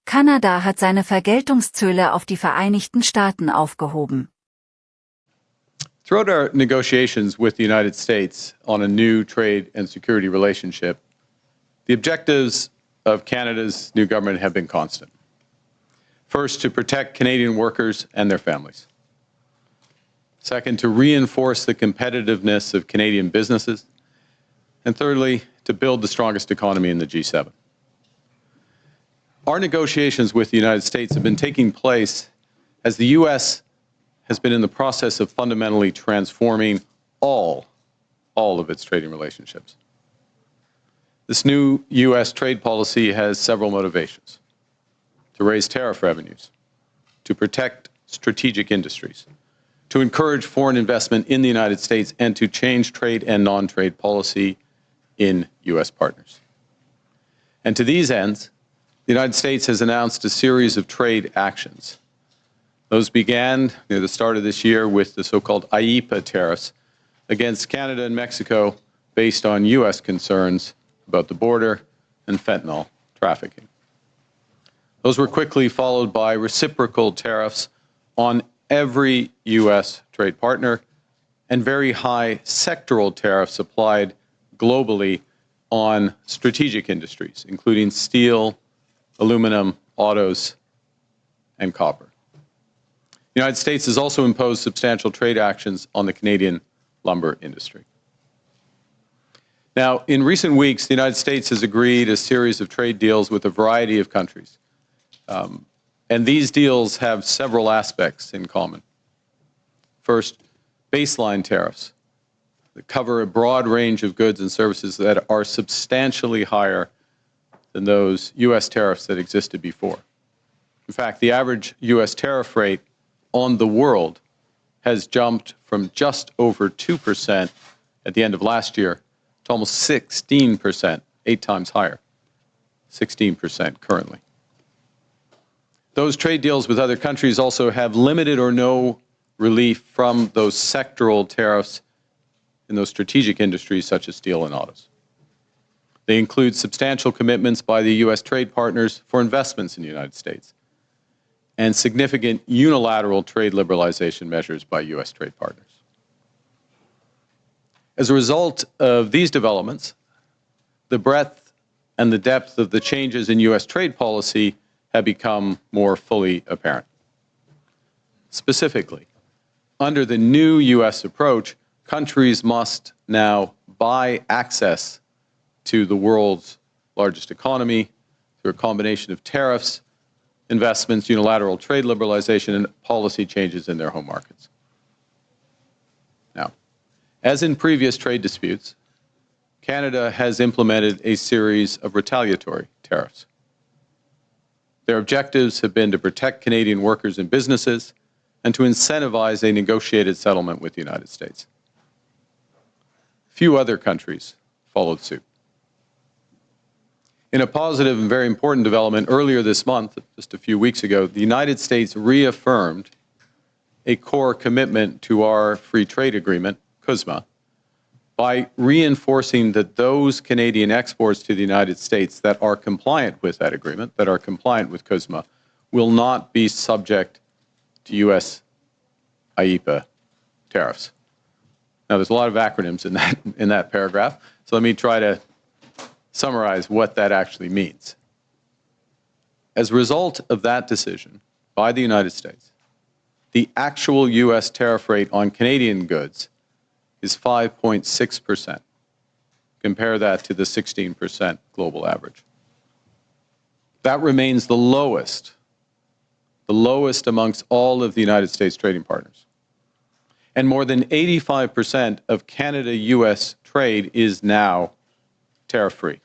Kanada hat seine Vergeltungszölle auf die Vereinigten Staaten aufgehoben. Throughout our negotiations with the United States on a new trade and security relationship, the objectives of Canada's new government have been constant. First, to protect Canadian workers and their families. Second, to reinforce the competitiveness of Canadian businesses. And thirdly, to build the strongest economy in the G7. Our negotiations with the United States have been taking place as the U.S. has been in the process of fundamentally transforming all of its trading relationships. This new U.S. trade policy has several motivations: to raise tariff revenues, to protect strategic industries, to encourage foreign investment in the United States, and to change trade and non-trade policy in U.S. partners. And to these ends, the United States has announced a series of trade actions. Those began near the start of this year with the so-called IEEPA tariffs against Canada and Mexico based on U.S. concerns about the border and fentanyl trafficking. Those were quickly followed by reciprocal tariffs on every U.S. trade partner and very high sectoral tariffs applied globally on strategic industries, including steel, aluminum, autos, and copper. The United States has also imposed substantial trade actions on the Canadian lumber industry. Now, in recent weeks, the United States has agreed a series of trade deals with a variety of countries. And these deals have several aspects in common. First, baseline tariffs that cover a broad range of goods and services that are substantially higher than those U.S. tariffs that existed before. In fact, the average U.S. tariff rate on the world has jumped from just over 2% at the end of last year to almost 16%, 8 times higher, 16% currently. Those trade deals with other countries also have limited or no relief from those sectoral tariffs in those strategic industries such as steel and autos. They include substantial commitments by the U.S. trade partners for investments in the United States and significant unilateral trade liberalization measures by U.S. trade partners. As a result of these developments, the breadth and the depth of the changes in U.S. trade policy have become more fully apparent. Specifically, under the new U.S. approach, countries must now buy access to the world's largest economy through a combination of tariffs, investments, unilateral trade liberalization, and policy changes in their home markets. Now, as in previous trade disputes, Canada has implemented a series of retaliatory tariffs. Their objectives have been to protect Canadian workers and businesses and to incentivize a negotiated settlement with the United States. Few other countries followed suit. In a positive and very important development earlier this month, just a few weeks ago, the United States reaffirmed a core commitment to our free trade agreement, COSMA, by reinforcing that those Canadian exports to the United States that are compliant with that agreement, that are compliant with COSMA, will not be subject to U.S. IEEPA tariffs. Now, there's a lot of acronyms in that paragraph, so let me try to summarize what that actually means. As a result of that decision by the United States, the actual U.S. tariff rate on Canadian goods is 5.6%. Compare that to the 16% global average. That remains the lowest amongst all of the United States trading partners. And more than 85% of Canada-U.S. trade is now tariff-free.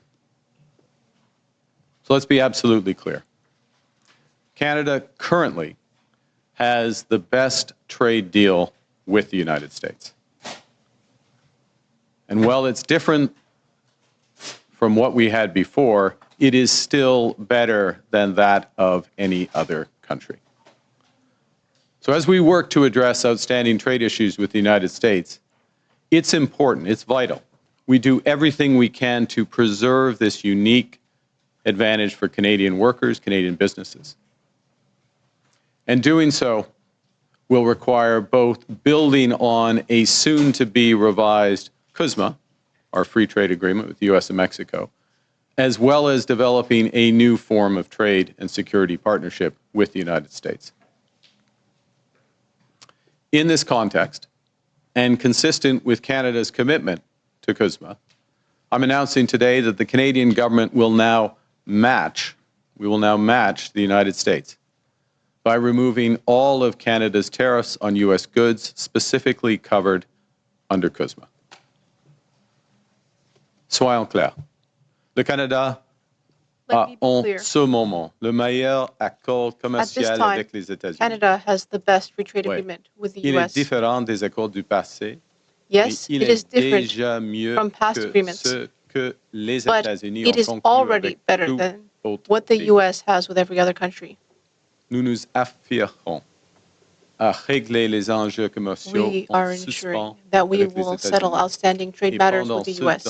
So let's be absolutely clear. Canada currently has the best trade deal with the United States. And while it's different from what we had before, it is still better than that of any other country. So as we work to address outstanding trade issues with the United States, it's important, it's vital. We do everything we can to preserve this unique advantage for Canadian workers, Canadian businesses. And doing so will require both building on a soon-to-be revised COSMA, our free trade agreement with the U.S. and Mexico, as well as developing a new form of trade and security partnership with the United States. In this context, and consistent with Canada's commitment to COSMA, I'm announcing today that the Canadian government will now match the United States by removing all of Canada's tariffs on U.S. goods specifically covered under COSMA. Soyons clairs. Le Canada a en ce moment le meilleur accord commercial avec les États-Unis. Canada has the best free trade agreement with the U.S. Il est différent des accords du passé. Yes, it is different from past agreements, but it is already better than what the U.S. has with every other country. Nous nous affirmons à régler les enjeux commerciaux We are ensuring that we will settle outstanding trade matters with the U.S.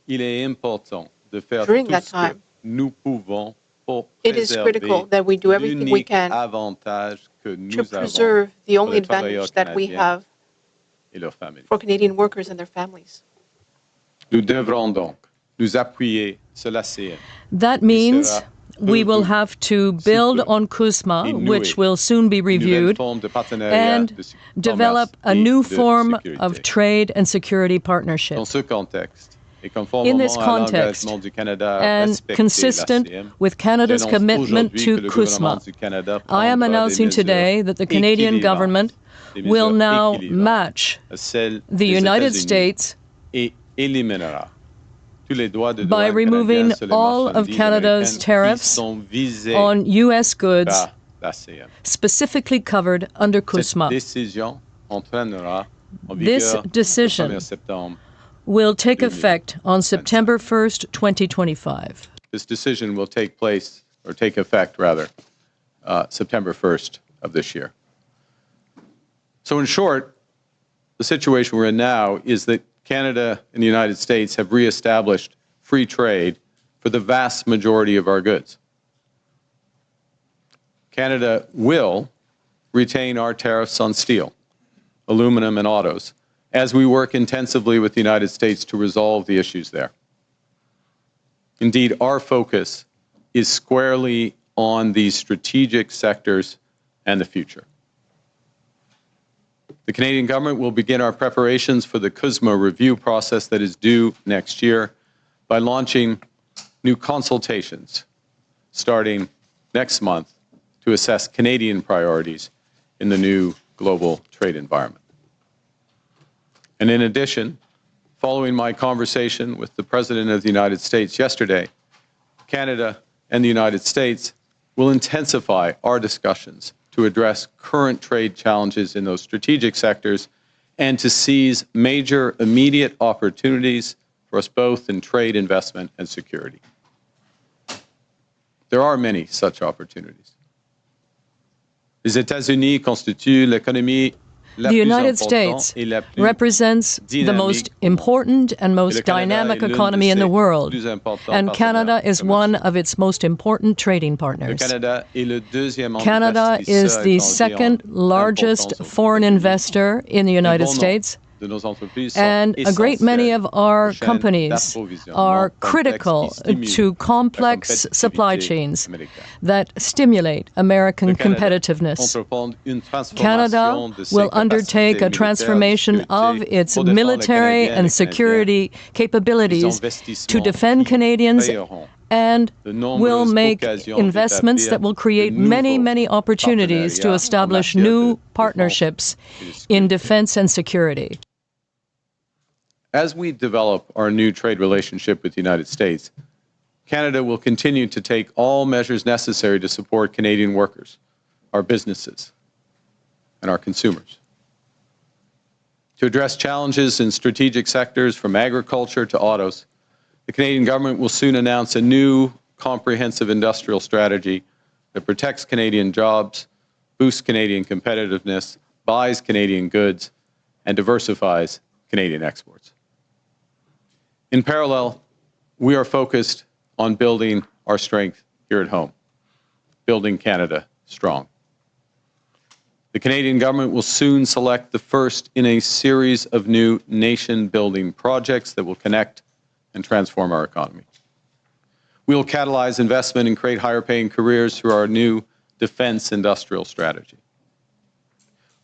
Il est important de faire During tout that ce time, que nous pouvons pour it is critical that we do everything we can avantage que nous to preserve the only advantage that we have et leurs familles. for Canadian workers and their families. Nous devrons donc nous appuyer sur la CN. That means we will have to build on COSMA, which will soon be reviewed, and develop a new form of trade and security partnership. In this context, and consistent with Canada's commitment to COSMA, I am announcing today that the Canadian government will now match the United States by removing all of Canada's tariffs on U.S. goods specifically covered under COSMA. This decision will take effect on September 1st, 2025. This decision will take effect, September 1st of this year. So in short, the situation we're in now is that Canada and the United States have reestablished free trade for the vast majority of our goods. Canada will retain our tariffs on steel, aluminum, and autos as we work intensively with the United States to resolve the issues there. Indeed, our focus is squarely on these strategic sectors and the future. The Canadian government will begin our preparations for the COSMA review process that is due next year by launching new consultations starting next month to assess Canadian priorities in the new global trade environment. And in addition, following my conversation with the President of the United States yesterday, Canada and the United States will intensify our discussions to address current trade challenges in those strategic sectors and to seize major immediate opportunities for us both in trade, investment, and security. There are many such opportunities. Les États-Unis constituent l'économie la The plus United importante States et la plus represents the most important and most dynamic economy in the world, and Canada is one of its most important trading partners. Canada Canada is the second largest foreign investor in the United States, and a great many of our companies are critical to complex supply chains that stimulate American competitiveness. Canada will undertake a transformation of its military and security capabilities to defend Canadians and will make investments that will create many, many opportunities to establish new partnerships in defense and security. As we develop our new trade relationship with the United States, Canada will continue to take all measures necessary to support Canadian workers, our businesses, and our consumers. To address challenges in strategic sectors from agriculture to autos, the Canadian government will soon announce a new comprehensive industrial strategy that protects Canadian jobs, boosts Canadian competitiveness, buys Canadian goods, and diversifies Canadian exports. In parallel, we are focused on building our strength here at home, building Canada strong. The Canadian government will soon select the first in a series of new nation-building projects that will connect and transform our economy. We will catalyze investment and create higher-paying careers through our new defense industrial strategy.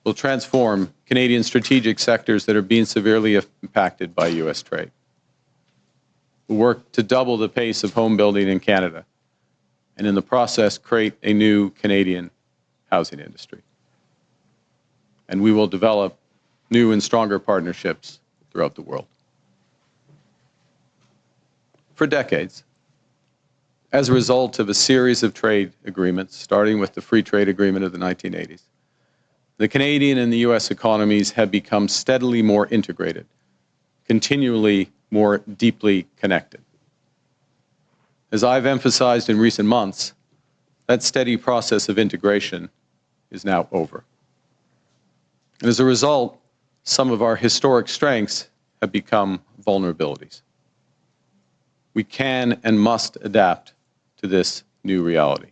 We'll transform Canadian strategic sectors that are being severely impacted by U.S. trade. We'll work to double the pace of home building in Canada, and in the process, create a new Canadian housing industry. And we will develop new and stronger partnerships throughout the world. For decades, as a result of a series of trade agreements, starting with the Free Trade Agreement of the 1980s, the Canadian and the U.S. economies have become steadily more integrated, continually more deeply connected. As I've emphasized in recent months, that steady process of integration is now over. And as a result, some of our historic strengths have become vulnerabilities. We can and must adapt to this new reality.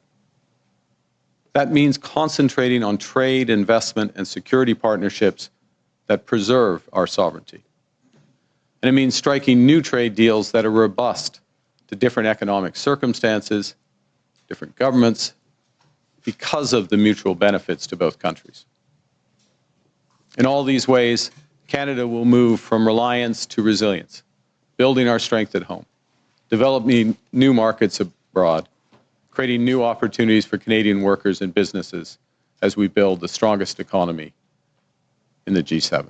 That means concentrating on trade, investment, and security partnerships that preserve our sovereignty. And it means striking new trade deals that are robust to different economic circumstances, different governments, because of the mutual benefits to both countries. In all these ways, Canada will move from reliance to resilience, building our strength at home, developing new markets abroad, creating new opportunities for Canadian workers and businesses as we build the strongest economy in the G7.